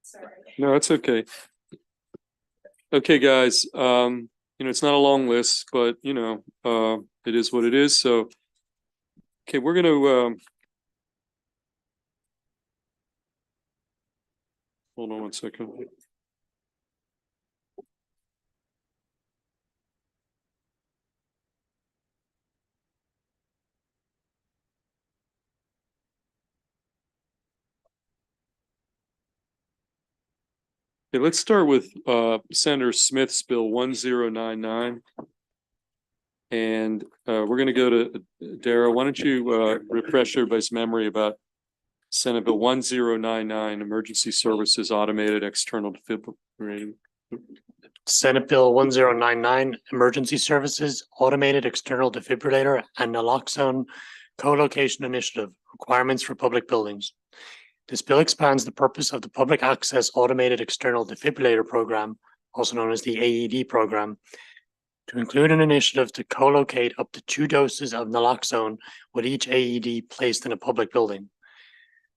Sorry. No, it's okay. Okay, guys, it's not a long list, but it is what it is. So, okay, we're going to, hold on one second. Okay, let's start with Senator Smith's Bill 1099. And we're going to go to Dara. Why don't you refresh everybody's memory about Senate Bill 1099, Emergency Services Automated External Defibrillator. Senate Bill 1099, Emergency Services Automated External Defibrillator and Naloxone Co-location Initiative, Requirements for Public Buildings. This bill expands the purpose of the Public Access Automated External Defibrillator Program, also known as the AED program, to include an initiative to co-locate up to 2 doses of naloxone with each AED placed in a public building.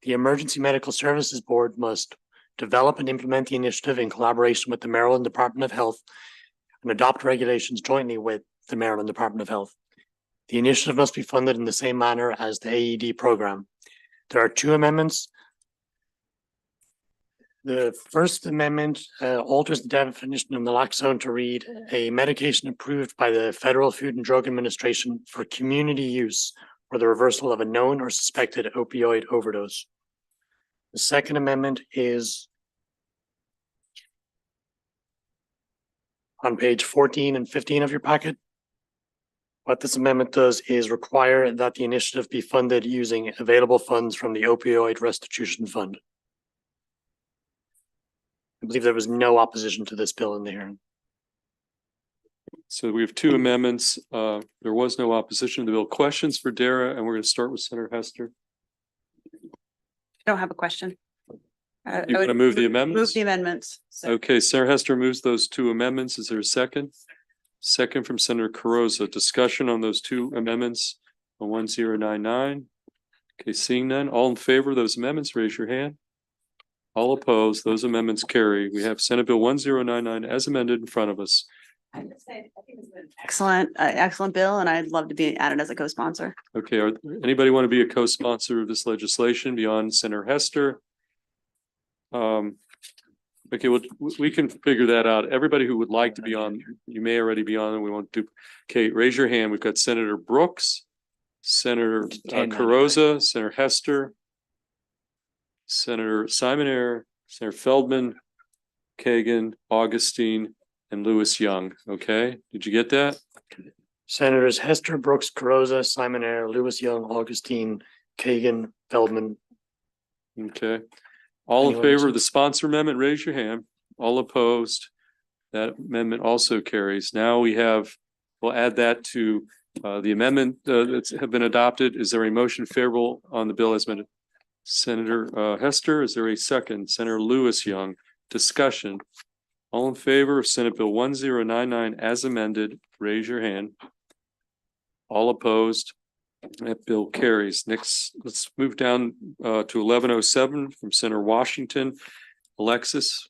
The Emergency Medical Services Board must develop and implement the initiative in collaboration with the Maryland Department of Health and adopt regulations jointly with the Maryland Department of Health. The initiative must be funded in the same manner as the AED program. There are 2 amendments. The first amendment alters the definition of naloxone to read a medication approved by the Federal Food and Drug Administration for community use for the reversal of a known or suspected opioid overdose. The second amendment is on page 14 and 15 of your packet. What this amendment does is require that the initiative be funded using available funds from the Opioid Restitution Fund. I believe there was no opposition to this bill in the hearing. So we have 2 amendments. There was no opposition to the bill. Questions for Dara, and we're going to start with Senator Hester. I don't have a question. You want to move the amendments? Move the amendments. So. Okay, Senator Hester moves those 2 amendments. Is there a second? Second from Senator Carrozza. Discussion on those 2 amendments on 1099. Okay, seeing none. All in favor of those amendments, raise your hand. All opposed, those amendments carry. We have Senate Bill 1099 as amended in front of us. I think it's an excellent bill, and I'd love to be added as a co-sponsor. Okay, anybody want to be a co-sponsor of this legislation beyond Senator Hester? Okay, we can figure that out. Everybody who would like to be on, you may already be on, and we won't duplicate. Raise your hand. We've got Senator Brooks, Senator Carrozza, Senator Hester, Senator Simonaire, Senator Feldman, Kagan, Augustine, and Lewis Young. Okay, did you get that? Senators Hester, Brooks, Carrozza, Simonaire, Lewis Young, Augustine, Kagan, Feldman. Okay. All in favor of the sponsor amendment, raise your hand. All opposed. That amendment also carries. Now we'll add that to the amendment that have been adopted. Is there a motion favorable on the bill as amended? Senator Hester, is there a second? Senator Lewis Young, discussion. All in favor of Senate Bill 1099 as amended, raise your hand. All opposed. That bill carries. Next, let's move down to 1107 from Senator Washington. Alexis.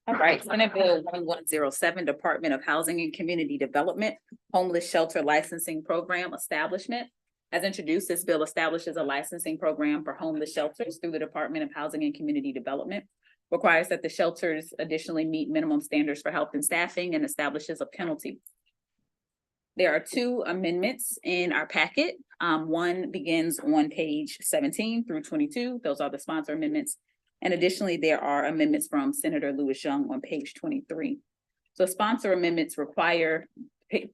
All right, Senate Bill 1107, Department of Housing and Community Development, Homeless Shelter Licensing Program Establishment. As introduced, this bill establishes a licensing program for homeless shelters through the Department of Housing and Community Development, requires that the shelters additionally meet minimum standards for health and staffing, and establishes a penalty. There are 2 amendments in our packet. One begins on page 17 through 22. Those are the sponsor amendments. And additionally, there are amendments from Senator Lewis Young on page 23. So sponsor amendments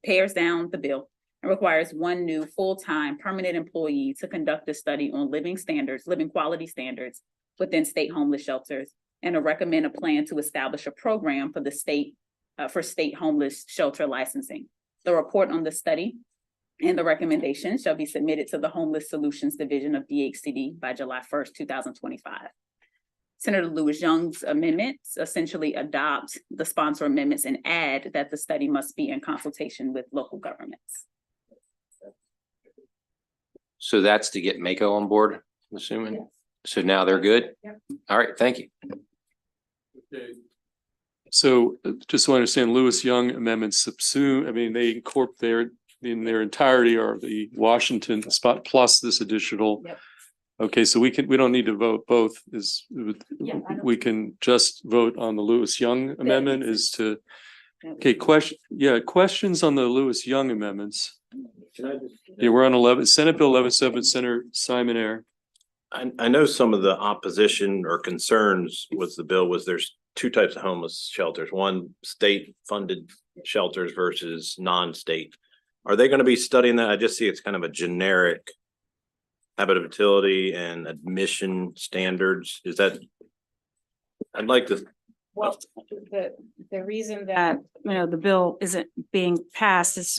pairs down the bill and requires 1 new full-time permanent employee to conduct a study on living quality standards within state homeless shelters, and to recommend a plan to establish a program for the state homeless shelter licensing. The report on the study and the recommendations shall be submitted to the Homeless Solutions Division of DHCD by July 1st, 2025. Senator Lewis Young's amendments essentially adopt the sponsor amendments and add that the study must be in consultation with local governments. So that's to get Mako on board, I'm assuming? Yes. So now they're good? Yep. All right, thank you. Okay. So just so I understand, Lewis Young amendments subsume, I mean, they incorporate in their entirety are the Washington spot plus this additional. Yep. Okay, so we don't need to vote both Yeah, I don't- we can just vote on the Lewis Young amendment makes is to, okay, questions on the Lewis Young amendments. Yeah, we're on 11, Senate Bill 11-7, Senator Simon Ayer. I know some of the opposition or concerns with the bill was there's two types of homeless shelters, one state funded shelters versus non-state. Are they going to be studying that? I just see it's kind of a generic habitability and admission standards. Is that? I'd like to. Well, the reason that, you know, the bill isn't being passed is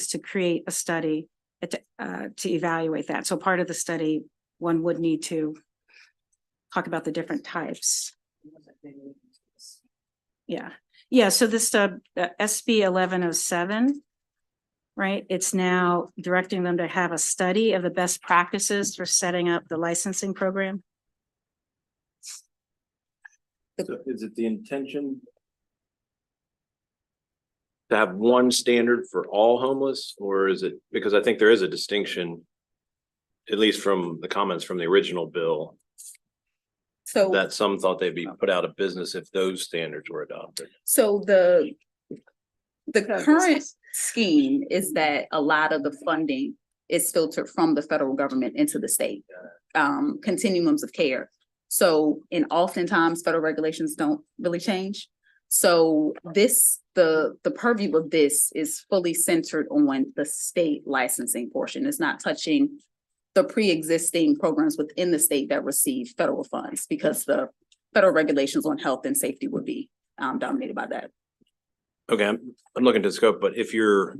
to create a study to evaluate that. So part of the study, one would need to talk about the different types. Yeah, yeah. So this SB 1107, right? It's now directing them to have a study of the best practices for setting up the licensing program. So is it the intention to have one standard for all homeless, or is it, because I think there is a distinction, at least from the comments from the original bill, So, that some thought they'd be put out of business if those standards were adopted. so the current scheme is that a lot of the funding is filtered from the federal government into the state, continuums of care. So, and oftentimes federal regulations don't really change. So the purview of this is fully centered on the state licensing portion. It's not touching the pre-existing programs within the state that receive federal funds, because the federal regulations on health and safety would be dominated by that. Okay, I'm looking to the scope, but if you're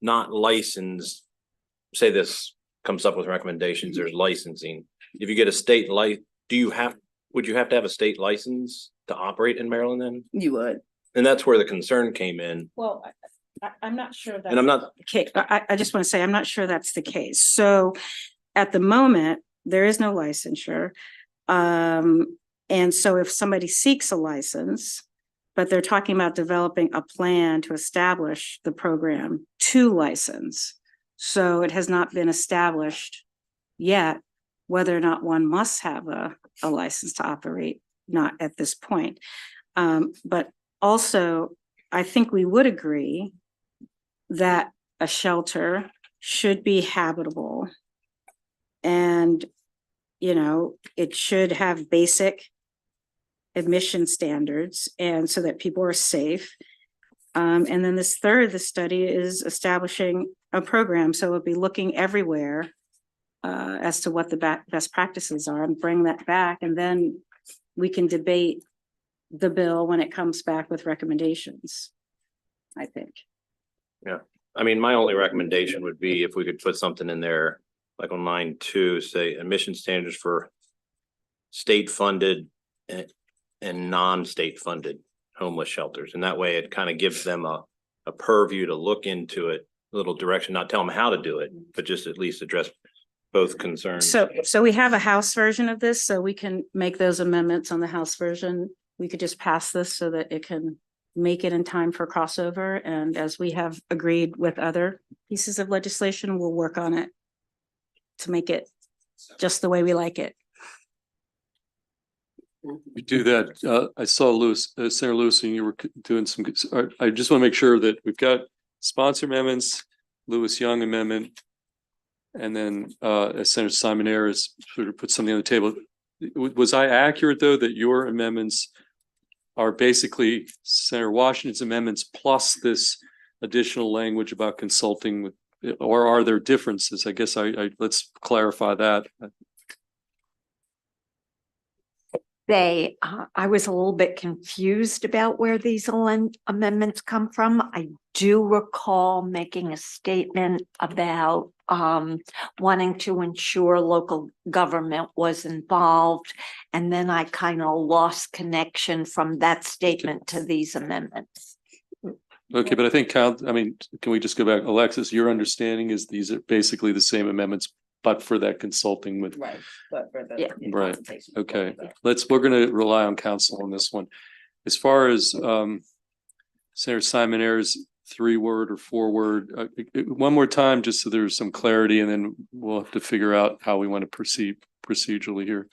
not licensed, say this comes up with recommendations, there's licensing. If you get a state would you have to have a state license to operate in Maryland then? You would. And that's where the concern came in. Well, I'm not sure that. And I'm not, Okay, I just want to say, I'm not sure that's the case. So at the moment, there is no licensure. And so if somebody seeks a license, but they're talking about developing a plan to establish the program to license. So it has not been established yet whether or not one must have a license to operate, not at this point. But also, I think we would agree that a shelter should be habitable. And, you know, it should have basic admission standards, and so that people are safe. And then the study is establishing a program. So we'll be looking everywhere as to what the best practices are and bring that back. And then we can debate the bill when it comes back with recommendations, I think. yeah, I mean, my only recommendation would be if we could put something in there, like on line 2, say admission standards for state funded and non-state funded homeless shelters. And that way it kind of gives them a purview to look into it, a little direction, not tell them how to do it, but just at least address both concerns. So we have a House version of this, so we can make those amendments on the House version. We could just pass this so that it can make it in time for crossover. And as we have agreed with other pieces of legislation, we'll work on it to make it just the way we like it. We do that. I saw Senator Lewis, and you were doing some good. I just want to make sure that we've got sponsor amendments, Lewis Young amendment, and then as Senator Simon Ayer has sort of put something on the table. Was I accurate, though, that your amendments are basically Senator Washington's amendments plus this additional language about consulting with, or are there differences? I guess let's clarify that. I was a little bit confused about where these amendments come from. I do recall making a statement about wanting to ensure local government was involved. And then I kind of lost connection from that statement to these amendments. Okay, but I think can we just go back? Alexis, your understanding is these are basically the same amendments but for that consulting with, Right, but for the. Yeah. Right. consultation. okay. We're gonna rely on council on this one. As far as Senator Simon Ayers' 3-word or 4-word, one more time, just so there's some clarity, and then we'll have to figure out how we want to proceed procedurally here.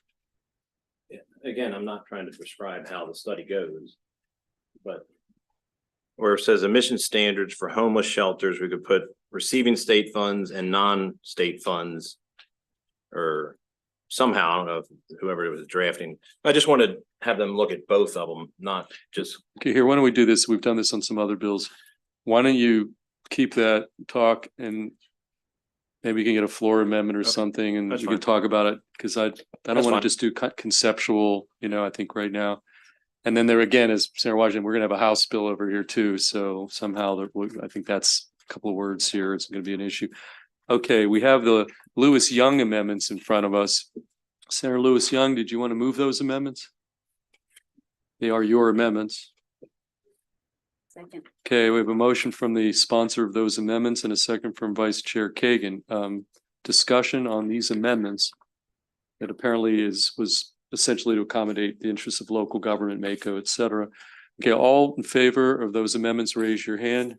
Again, I'm not trying to prescribe how the study goes. But where it says emission standards for homeless shelters, we could put receiving state funds and non-state funds. Or somehow, I don't know if whoever was drafting, I just wanted to have them look at both of them, not just. Okay, here, why don't we do this? We've done this on some other bills. Why don't you keep that talk and maybe you can get a floor amendment or Okay, something and that's we can fine. talk about it, because I don't That's want fine. to just do conceptual, I think right now. And then there again, as Senator Washington, we're gonna have a House bill over here too, so somehow I think that's a couple of words here, it's gonna be an issue. Okay, we have the Lewis Young amendments in front of us. Senator Lewis Young, did you want to move those amendments? They are your amendments. Second. Okay, we have a motion from the sponsor of those amendments and a second from Vice Chair Kagan. Discussion on these amendments that apparently was essentially to accommodate the interests of local government, MACO, et cetera. Okay, all in favor of those amendments, raise your hand.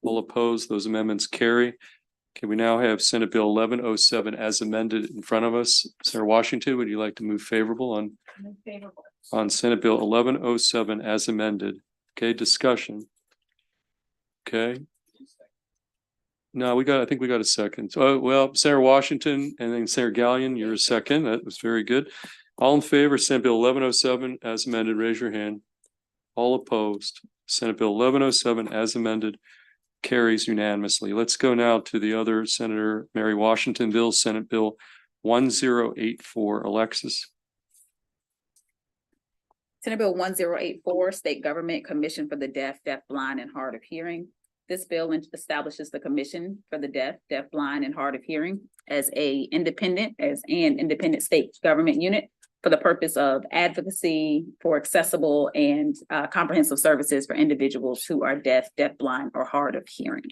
All opposed, those amendments carry. Okay, we now have Senate Bill 1107 as amended in front of us. Senator Washington, would you like to move favorable on Senate Bill 1107 as amended? Okay, discussion. Okay. No, I think we got a second. Oh, well, Senator Washington and then Senator Gallion, you're a second. That was very good. All in favor, Senate Bill 1107 as amended, raise your hand. All opposed, Senate Bill 1107 as amended carries unanimously. Let's go now to the other Senator Mary Washington bill, Senate Bill 1084. Alexis. Senate Bill 1084, State Government Commission for the Deaf, Deafblind, and Hard of Hearing. This bill establishes the Commission for the Deaf, Deafblind, and Hard of Hearing as an independent state government unit for the purpose of advocacy for accessible and comprehensive services for individuals who are deaf, deafblind, or hard of hearing.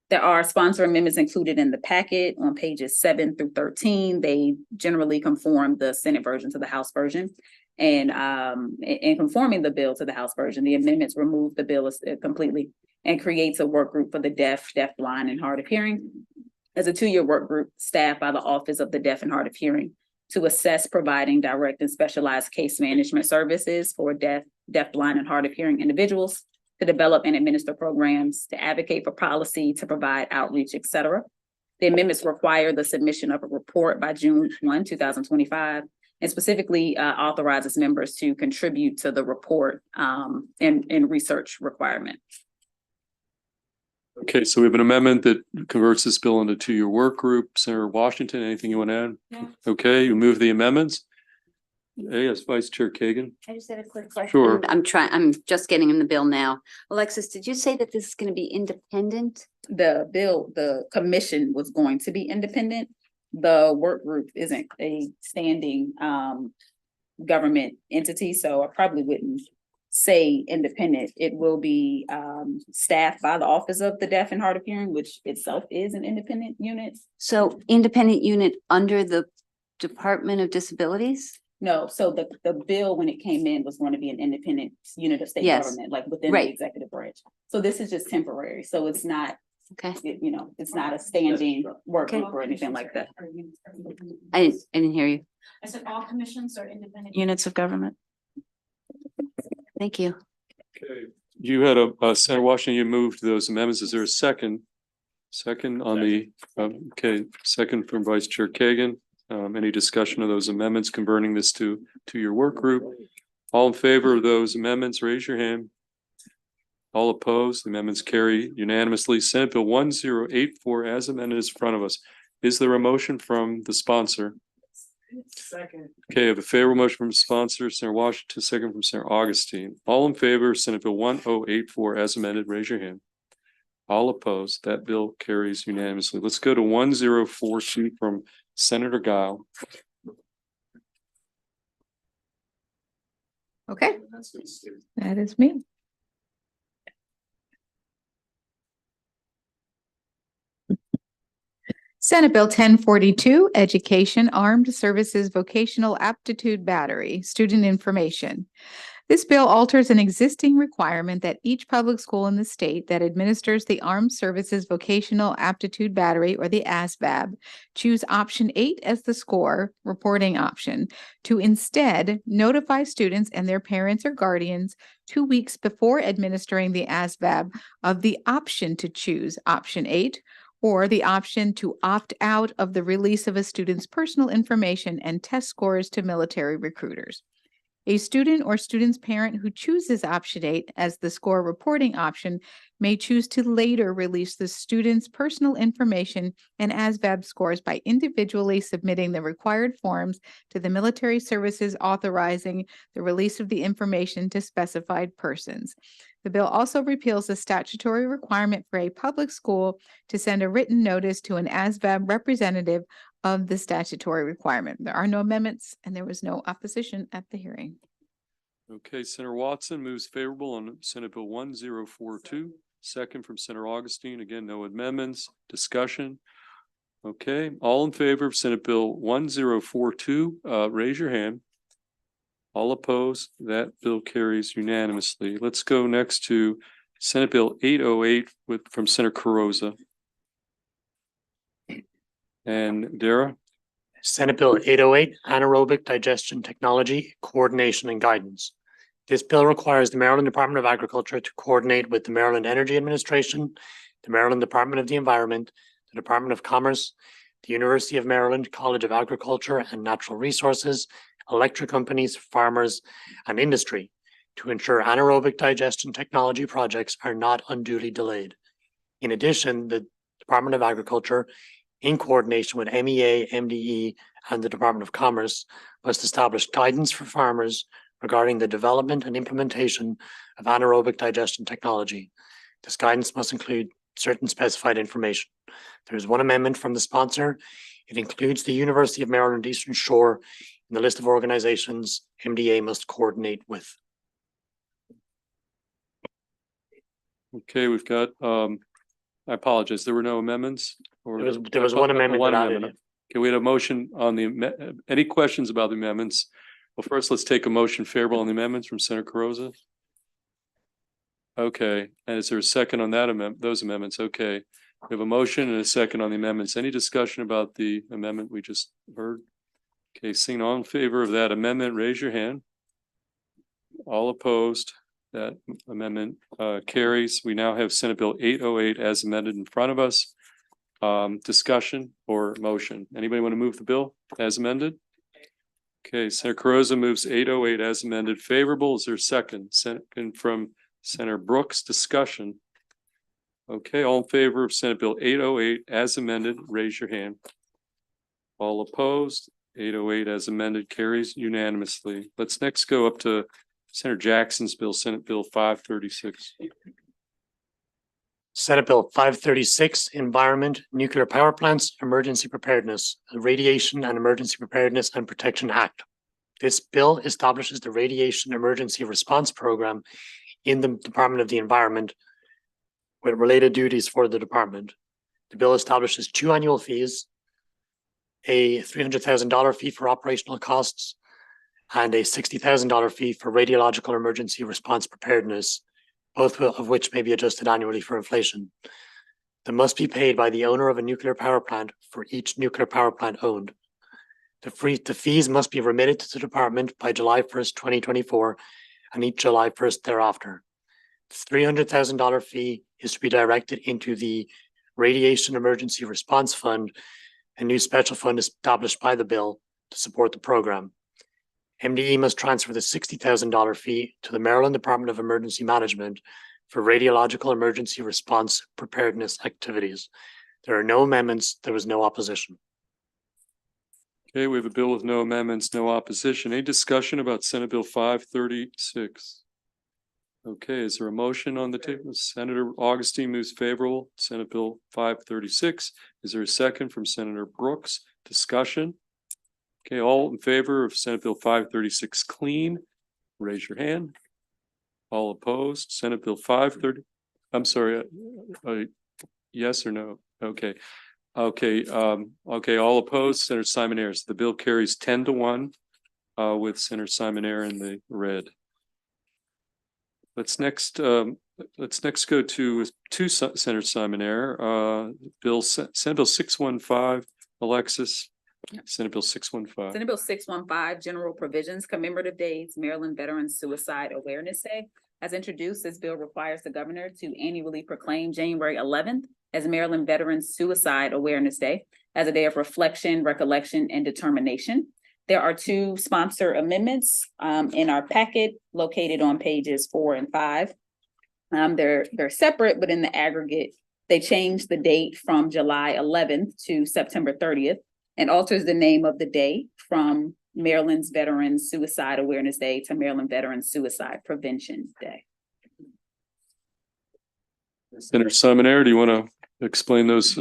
There are sponsor amendments included in the packet on pages 7 through 13. They generally conform the Senate version to the House version. And in conforming the bill to the House version, the amendments remove the bill completely and creates a work group for the deaf, deafblind, and hard of hearing as a 2-year work group staffed by the Office of the Deaf and Hard of Hearing to assess providing direct and specialized case management services for deaf, deafblind, and hard of hearing individuals, to develop and administer programs, to advocate for policy, to provide outreach, et cetera. The amendments require the submission of a report by June 1, 2025, and specifically authorizes members to contribute to the report and research requirement. Okay, so we have an amendment that converts this bill into a 2-year work group. Senator Washington, anything you want to add? Yeah. Okay, you move the amendments? Yes, Vice Chair Kagan. I just had a quick question. Sure. I'm just getting in the bill now. Alexis, did you say that this is going to be independent? The commission was going to be independent. The work group isn't a standing government entity, so I probably wouldn't say independent. It will be staffed by the Office of the Deaf and Hard of Hearing, which itself is an independent unit. So independent unit under the Department of Disabilities? No, so the bill, when it came in, was going to be an independent unit of state Yes. government, like within the Right. executive branch. So this is just temporary. So it's not, Okay, it's not a standing work Okay. group or anything like that. I didn't hear you. I said all commissions are independent units of government. Thank you. Okay, you had Senator Washington, you moved those amendments. Is there a second? Second on the, okay, second from Vice Chair Kagan. Any discussion of those amendments, converting this to your work group? All in favor of those amendments, raise your hand. All opposed, the amendments carry unanimously. Senate Bill 1084 as amended is in front of us. Is there a motion from the sponsor? Second. Okay, I have a favorable motion from the sponsor, Senator Washington, second from Senator Augustine. All in favor, Senate Bill 1084 as amended, raise your hand. All opposed, that bill carries unanimously. Let's go to 1042 from Senator Guile. Okay. That is me. Senate Bill 1042, Education Armed Services Vocational Aptitude Battery, Student Information. This bill alters an existing requirement that each public school in the state that administers the Armed Services Vocational Aptitude Battery, or the ASVAB, choose option 8 as the score reporting option to instead notify students and their parents or guardians 2 weeks before administering the ASVAB of the option to choose option 8 or the option to opt out of the release of a student's personal information and test scores to military recruiters. A student or student's parent who chooses option 8 as the score reporting option may choose to later release the student's personal information and ASVAB scores by individually submitting the required forms to the military services authorizing the release of the information to specified persons. The bill also repeals the statutory requirement for a public school to send a written notice to an ASVAB representative of the statutory requirement. There are no amendments and there was no opposition at the hearing. Okay, Senator Watson moves favorable on Senate Bill 1042. Second from Senator Augustine. Again, no amendments. Discussion. Okay, all in favor of Senate Bill 1042, raise your hand. All opposed, that bill carries unanimously. Let's go next to Senate Bill 808 from Senator Carrozza. And Dara? Senate Bill 808, Anaerobic Digestion Technology, Coordination and Guidance. This bill requires the Maryland Department of Agriculture to coordinate with the Maryland Energy Administration, the Maryland Department of the Environment, the Department of Commerce, the University of Maryland College of Agriculture and Natural Resources, electric companies, farmers, and industry to ensure anaerobic digestion technology projects are not unduly delayed. In addition, the Department of Agriculture, in coordination with MEA, MDE, and the Department of Commerce, must establish guidance for farmers regarding the development and implementation of anaerobic digestion technology. This guidance must include certain specified information. There is one amendment from the sponsor. It includes the University of Maryland Eastern Shore in the list of organizations MDA must coordinate with. Okay, we've got, I apologize, there were no amendments? Or There was one amendment. One that added amendment. Okay, we had a motion on the, any questions about the amendments? Well, first, let's take a motion favorable on the amendments from Senator Carrozza. Okay, and is there a second on that those amendments? Okay, we have a motion and a second on the amendments. Any discussion about the amendment we just heard? Okay, seeing all in favor of that amendment, raise your hand. All opposed, that amendment carries. We now have Senate Bill 808 as amended in front of us. Discussion or motion? Anybody want to move the bill as amended? Okay, Senator Carrozza moves 808 as amended. Favorable. Is there a second? Second from Senator Brooks. Discussion. Okay, all in favor of Senate Bill 808 as amended, raise your hand. All opposed, 808 as amended carries unanimously. Let's next go up to Senator Jackson's bill, Senate Bill 536. Senate Bill 536, Environment, Nuclear Power Plants, Emergency Preparedness, the Radiation and Emergency Preparedness and Protection Act. This bill establishes the Radiation Emergency Response Program in the Department of the Environment with related duties for the department. The bill establishes 2 annual fees, a $300,000 fee for operational costs, and a $60,000 fee for radiological emergency response preparedness, both of which may be adjusted annually for inflation. They must be paid by the owner of a nuclear power plant for each nuclear power plant owned. The fees must be remitted to the department by July 1st, 2024, and each July 1st thereafter. The $300,000 fee is to be directed into the Radiation Emergency Response Fund, a new special fund established by the bill to support the program. MDE must transfer the $60,000 fee to the Maryland Department of Emergency Management for radiological emergency response preparedness activities. There are no amendments. There was no opposition. Okay, we have a bill with no amendments, no opposition. Any discussion about Senate Bill 536? Okay, is there a motion on the table? Senator Augustine moves favorable. Senate Bill 536. Is there a second from Senator Brooks? Discussion? Okay, all in favor of Senate Bill 536 clean, raise your hand. All opposed, Senate Bill 530, I'm sorry, yes or no? Okay. Okay, all opposed, Senator Simon Ayers. The bill carries 10-1 with Senator Simon Ayer in the red. Let's next go to Senator Simon Ayer, Senate Bill 615, Alexis. Senate Bill 615. Senate Bill 615, General Provisions, Commemorative Days, Maryland Veterans Suicide Awareness Day. As introduced, this bill requires the governor to annually proclaim January 11th as Maryland Veterans Suicide Awareness Day as a day of reflection, recollection, and determination. There are two sponsor amendments in our packet located on pages 4 and 5. They're separate, but in the aggregate, they changed the date from July 11th to September 30th and alters the name of the day from Maryland's Veterans Suicide Awareness Day to Maryland Veterans Suicide Prevention Day. Senator Simon Ayer, do you want to explain those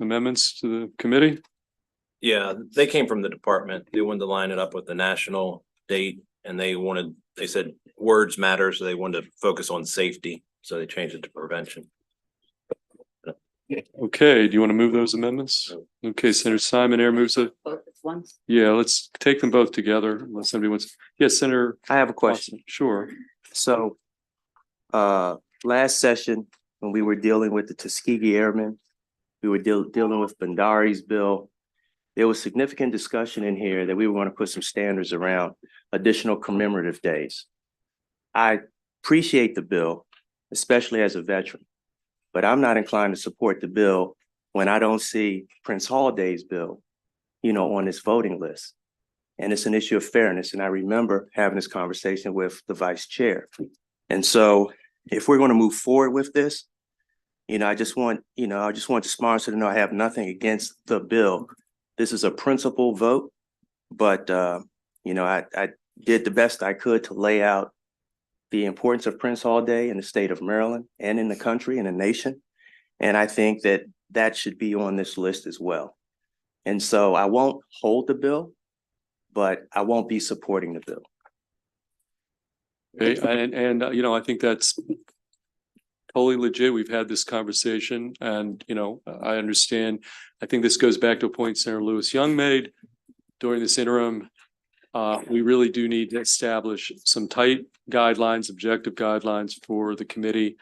amendments to the committee? Yeah, they came from the department. They wanted to line it up with the national date and they said words matter, so they wanted to focus on safety. So they changed it to prevention. Okay, do you want to move those amendments? Okay, Senator Simon Ayer moves it. Both at once. Yeah, let's take them both together unless somebody wants. Yes, Senator. I have a question. Sure. So, last session, when we were dealing with the Tuskegee Airmen, we were dealing with Bandari's bill. There was significant discussion in here that we were going to put some standards around additional commemorative days. I appreciate the bill, especially as a veteran, but I'm not inclined to support the bill when I don't see Prince Hall Day's bill, on this voting list. And it's an issue of fairness. And I remember having this conversation with the vice chair. And so if we're going to move forward with this, I just want the sponsor to know I have nothing against the bill. This is a principal vote, but I did the best I could to lay out the importance of Prince Hall Day in the state of Maryland and in the country and the nation. And I think that should be on this list as well. And so I won't hold the bill, but I won't be supporting the bill. Okay, and I think that's totally legit. We've had this conversation and, I understand. I think this goes back to a point Senator Lewis Young made during this interim. We really do need to establish some tight guidelines, objective guidelines for the committee.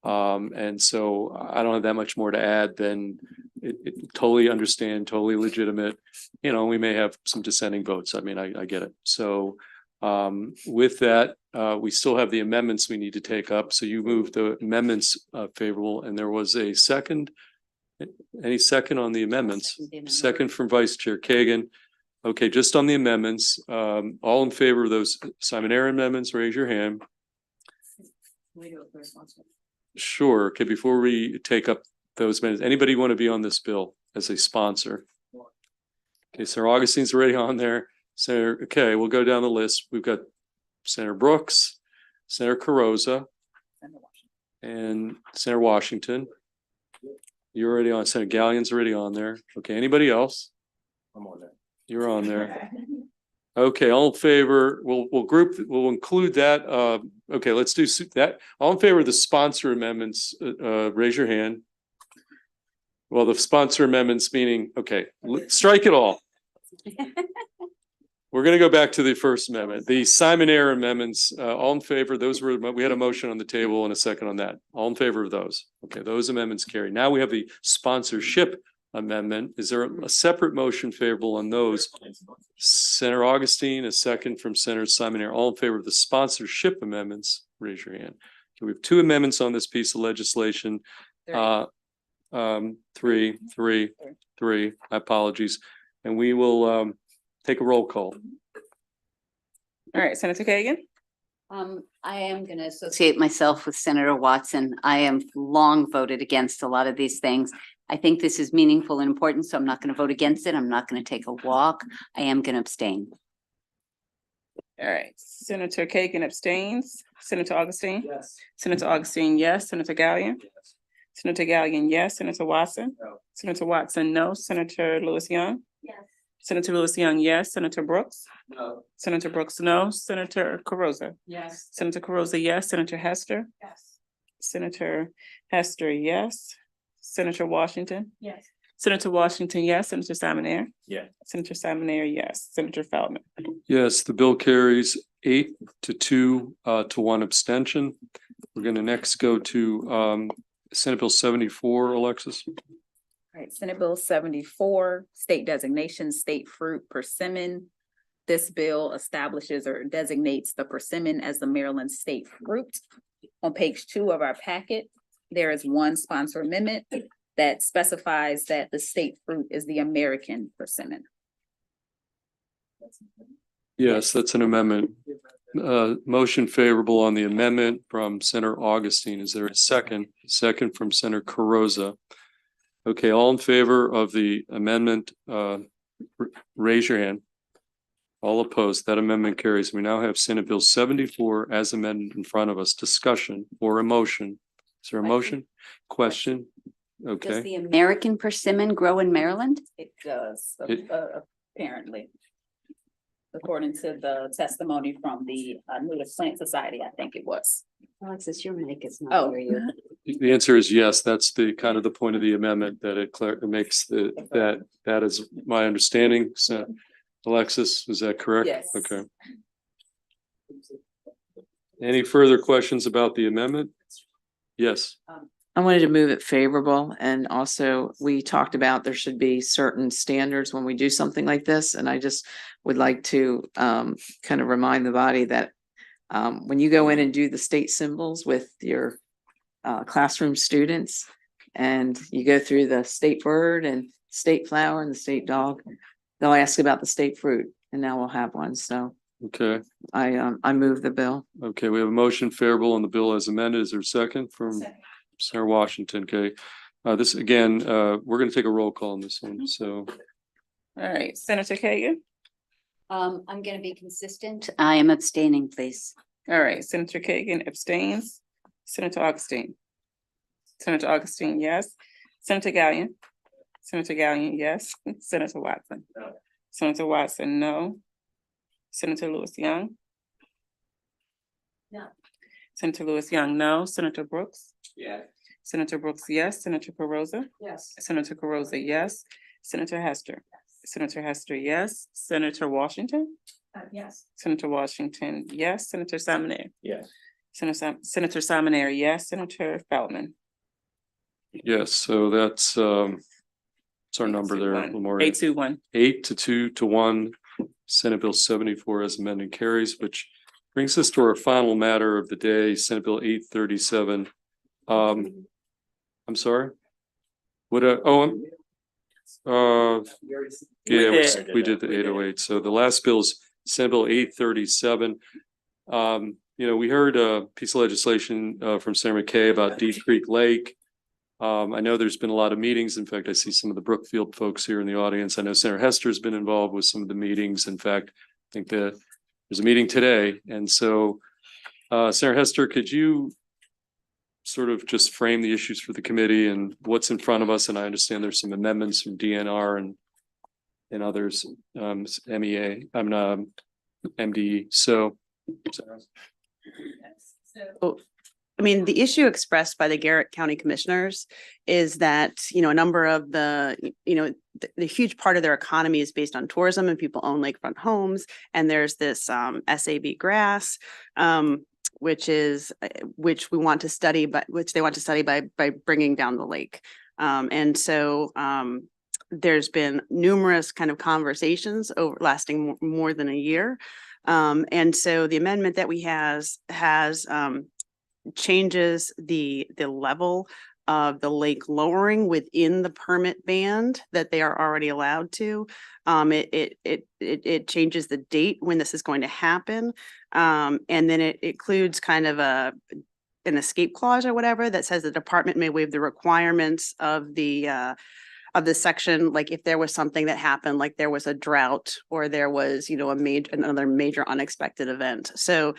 And so I don't have that much more to add than it totally understand, totally legitimate. We may have some dissenting votes. I mean, I get it. So with that, we still have the amendments we need to take up. So you moved the amendments favorable, and there was a second. Any second on the amendments? Second from Vice Chair Kagan. Okay, just on the amendments, all in favor of those Simon Ayer amendments, raise your hand. Sure. Okay, before we take up those amendments, anybody want to be on this bill as a sponsor? Okay, Senator Augustine's already on there. Okay, we'll go down the list. We've got Senator Brooks, Senator Carrozza, and Senator Washington. You're already on. Senator Gallian's already on there. Okay, anybody else? I'm on there. You're on there. Okay, all in favor, we'll include that. Okay, let's do that. All in favor of the sponsor amendments, raise your hand. Well, the sponsor amendments meaning, okay, strike it all. We're going to go back to the first amendment, the Simon Ayer amendments, all in favor. We had a motion on the table and a second on that. All in favor of those. Okay, those amendments carry. Now we have the sponsorship amendment. Is there a separate motion favorable on those? Senator Augustine, a second from Senator Simon Ayer. All in favor of the sponsorship amendments, raise your hand. Okay, we have two amendments on this piece of legislation. Three. Apologies. And we will take a roll call. All right, Senator Kagan. I am going to associate myself with Senator Watson. I am long voted against a lot of these things. I think this is meaningful and important, so I'm not going to vote against it. I'm not going to take a walk. I am going to abstain. All right, Senator Kagan abstains. Senator Augustine? Yes. Senator Augustine, yes. Senator Gallion? Yes. Senator Gallion, yes. Senator Watson? No. Senator Watson, no. Senator Lewis Young? Yes. Senator Lewis Young, yes. Senator Brooks? No. Senator Brooks, no. Senator Carrozza? Yes. Senator Carrozza, yes. Senator Hester? Yes. Senator Hester, yes. Senator Washington? Yes. Senator Washington, yes. Senator Simoneau? Yeah. Senator Simoneau, yes. Senator Feldman? Yes, the bill carries 8-2 to 1 abstention. We're going to next go to Senate Bill 74, Alexis. All right, Senate Bill 74, state designation, state fruit persimmon. This bill establishes or designates the persimmon as the Maryland state fruit. On page 2 of our packet, there is one sponsor amendment that specifies that the state fruit is the American persimmon. Yes, that's an amendment. Motion favorable on the amendment from Senator Augustine. Is there a second? Second from Senator Carrozza. Okay, all in favor of the amendment, raise your hand. All opposed, that amendment carries. We now have Senate Bill 74 as amended in front of us. Discussion or a motion? Is there a motion? Question? Does Okay, the American persimmon grow in Maryland? It does, It- apparently. According to the testimony from the Native Plant Society, I think it was. Alexis, your mic is Oh. not near you. the answer is yes. That's the kind of the point of the amendment, that it makes that is my understanding. So Alexis, is that correct? Yes. Okay. Any further questions about the amendment? Yes. I wanted to move it favorable, and also we talked about there should be certain standards when we do something like this, and I just would like to kind of remind the body that when you go in and do the state symbols with your classroom students, and you go through the state bird and state flower and the state dog, they'll ask about the state fruit, and now we'll have one. So Okay. I move the bill. Okay, we have a motion favorable on the bill as amended. Is there a second from Senator Washington? Okay. This again, we're going to take a roll call on this one. So All right, Senator Kagan? I'm gonna be consistent. I am abstaining, please. All right, Senator Kagan abstains. Senator Augustine? Senator Augustine, yes. Senator Gallion? Senator Gallion, yes. Senator Watson? No. Senator Watson, no. Senator Lewis Young? No. Senator Lewis Young, no. Senator Brooks? Yeah. Senator Brooks, yes. Senator Carrozza? Yes. Senator Carrozza, yes. Senator Hester? Senator Hester, yes. Senator Washington? Yes. Senator Washington, yes. Senator Simoneau? Yes. Senator Simoneau, yes. Senator Feldman? yes, so that's what's our number there, Lamar? 821. 8-2 to 1. Senate Bill 74 as amended carries, which brings us to our final matter of the day, Senate Bill 837. I'm sorry? What, yeah, did. we did the 808. So the last bill is Senate Bill 837. We heard a piece of legislation from Senator McKay about Deep Creek Lake. I know there's been a lot of meetings. In fact, I see some of the Brookfield folks here in the audience. I know Senator Hester's been involved with some of the meetings. In fact, I think that there's a meeting today. And so, Senator Hester, could you sort of just frame the issues for the committee and what's in front of us? And I understand there's some amendments from DNR and others, MEA, MDE. So. I mean, the issue expressed by the Garrett County Commissioners is that, a number of the huge part of their economy is based on tourism, and people own lakefront homes. And there's this SAB grass, which we want to study, but which they want to study by bringing down the lake. And so there's been numerous kind of conversations lasting more than a year. And so the amendment that we has changes the level of the lake lowering within the permit band that they are already allowed to. It changes the date when this is going to happen. And then it includes kind of an escape clause or whatever that says the department may waive the requirements of the section, like if there was something that happened, like there was a drought or there was, another major unexpected event. So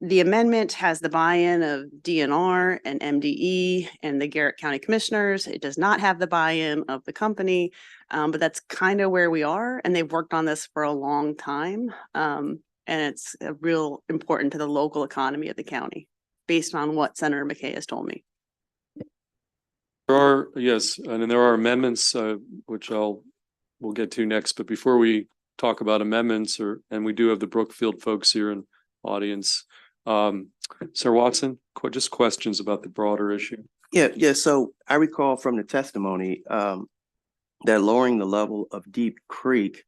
the amendment has the buy-in of DNR and MDE and the Garrett County Commissioners. It does not have the buy-in of the company, but that's kind of where we are. And they've worked on this for a long time. And it's real important to the local economy of the county, based on what Senator McKay has told me. There are, yes, and then there are amendments, which we'll get to next, but before we talk about amendments and we do have the Brookfield folks here in audience. Sir Watson, just questions about the broader issue. Yeah. So I recall from the testimony, that lowering the level of Deep Creek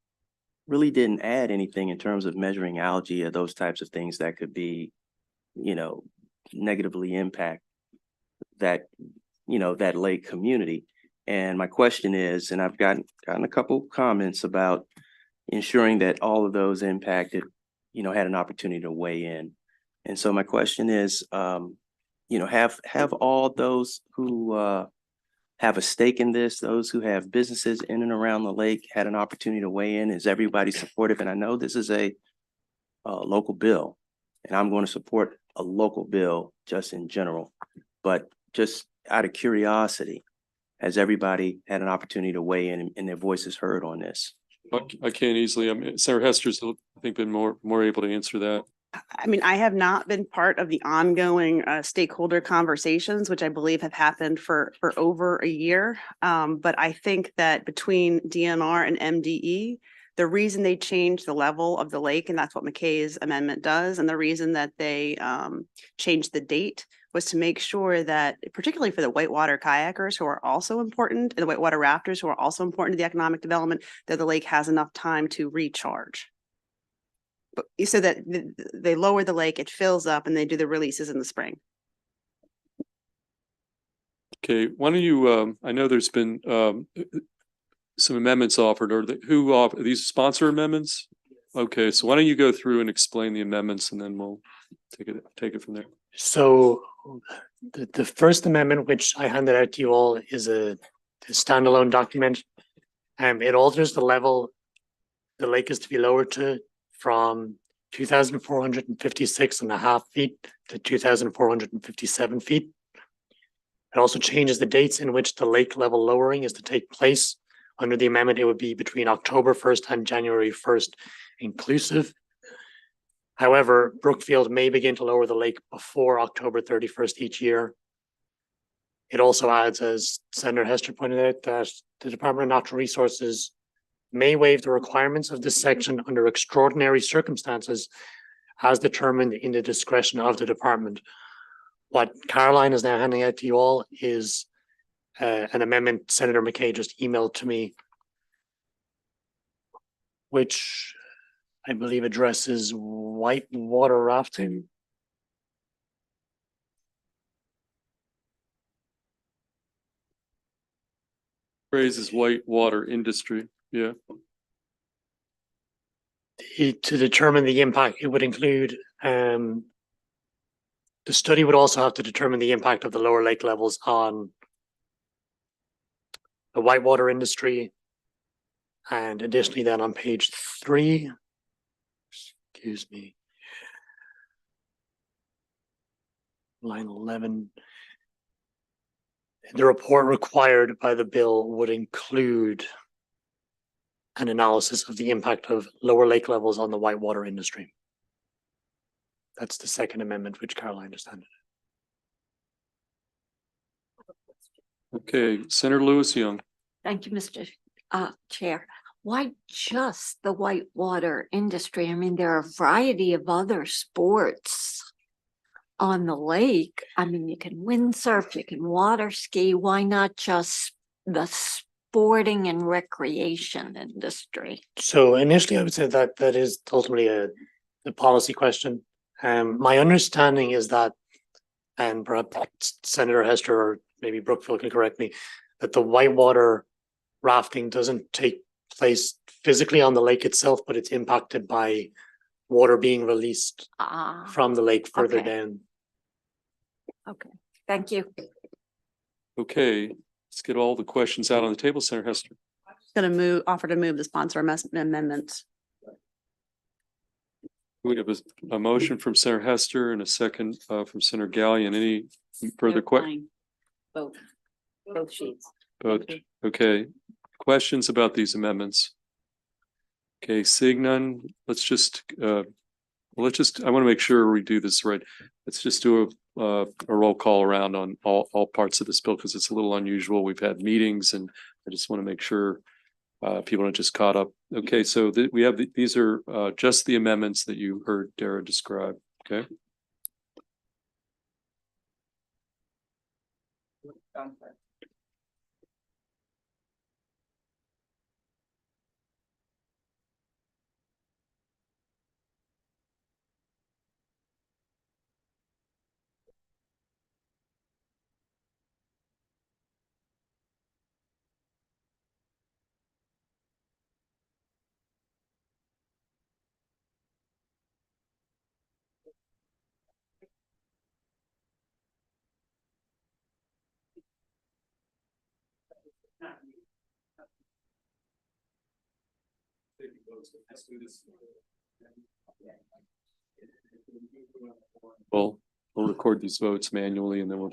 really didn't add anything in terms of measuring algae or those types of things that could be, negatively impact that, that lake community. And my question is, and I've gotten a couple comments about ensuring that all of those impacted, had an opportunity to weigh in. And so my question is, have all those who have a stake in this, those who have businesses in and around the lake had an opportunity to weigh in? Is everybody supportive? And I know this is a local bill, and I'm going to support a local bill just in general, but just out of curiosity, has everybody had an opportunity to weigh in and their voices heard on this? I can't easily, Senator Hester's, I think, been more able to answer that. I mean, I have not been part of the ongoing stakeholder conversations, which I believe have happened for over a year. But I think that between DNR and MDE, the reason they changed the level of the lake, and that's what McKay's amendment does, and the reason that they changed the date was to make sure that, particularly for the whitewater kayakers who are also important, and the whitewater rafters who are also important to the economic development, that the lake has enough time to recharge. But so that they lower the lake, it fills up, and they do the releases in the spring. Okay, why don't you, I know there's been some amendments offered, or who offer these sponsor amendments? Okay, so why don't you go through and explain the amendments, and then we'll take it from there. So the first amendment, which I handed out to you all, is a standalone document. It alters the level the lake is to be lowered to from 2,456.5 feet to 2,457 feet. It also changes the dates in which the lake level lowering is to take place. Under the amendment, it would be between October 1st and January 1st inclusive. However, Brookfield may begin to lower the lake before October 31st each year. It also adds, as Senator Hester pointed out, that the Department of Natural Resources may waive the requirements of this section under extraordinary circumstances as determined in the discretion of the department. What Caroline is now handing out to you all is an amendment Senator McKay just emailed to me, which I believe addresses whitewater rafting. Phrase is whitewater industry, yeah. To determine the impact, it would include, the study would also have to determine the impact of the lower lake levels on the whitewater industry. And additionally, then on page 3, excuse me, line 11, the report required by the bill would include an analysis of the impact of lower lake levels on the whitewater industry. That's the second amendment, which Caroline just handed. Okay, Senator Lewis Young. Thank you, Mr. Chair. Why just the whitewater industry? I mean, there are a variety of other sports on the lake. I mean, you can windsurf, you can water ski. Why not just the sporting and recreation industry? So initially, I would say that is ultimately a policy question. My understanding is that, and perhaps Senator Hester or maybe Brookfield can correct me, that the whitewater rafting doesn't take place physically on the lake itself, but it's impacted by water being released from the lake further down. Okay, thank you. Okay, let's get all the questions out on the table, Senator Hester. Offer to move the sponsor amendments. We have a motion from Senator Hester and a second from Senator Gallion. Any further questions? Both sheets. Both, okay. Questions about these amendments? Okay, seeing none, let's just Well, I want to make sure we do this right. Let's just do a roll call around on all parts of this bill because it's a little unusual. We've had meetings and I just want to make sure people aren't just caught up. Okay, so we have, these are just the amendments that you heard Dara describe, okay? We'll record these votes manually and then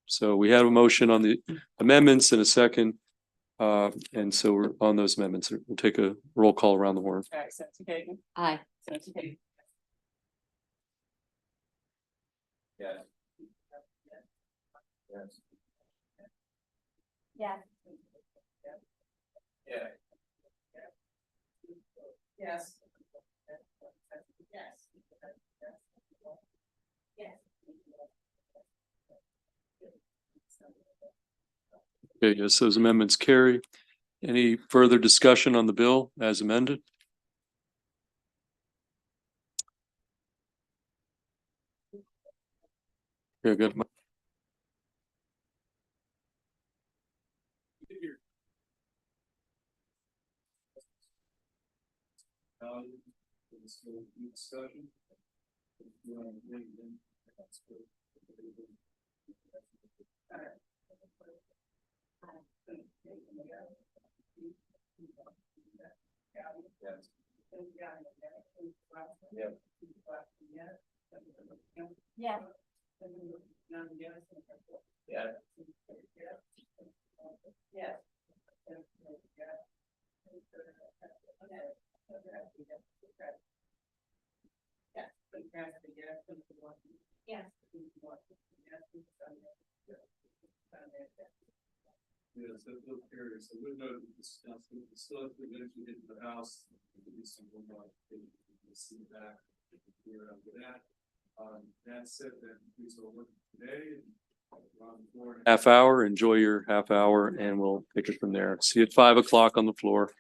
so we have a motion on the amendments in a second. And so we're on those amendments. We'll take a roll call around the horn. All right, Senator Kagan. Aye. Senator Kagan. Yeah. Yeah. Yeah. Yes. Okay, yes, those amendments carry. Any further discussion on the bill as amended? Okay, good. Yeah. Yeah, so Bill carries. So we'll note this, still have to eventually get to the House. See back here after that. That said, that concludes our work today. Half hour, enjoy your half hour and we'll take it from there. See you at 5 o'clock on the floor.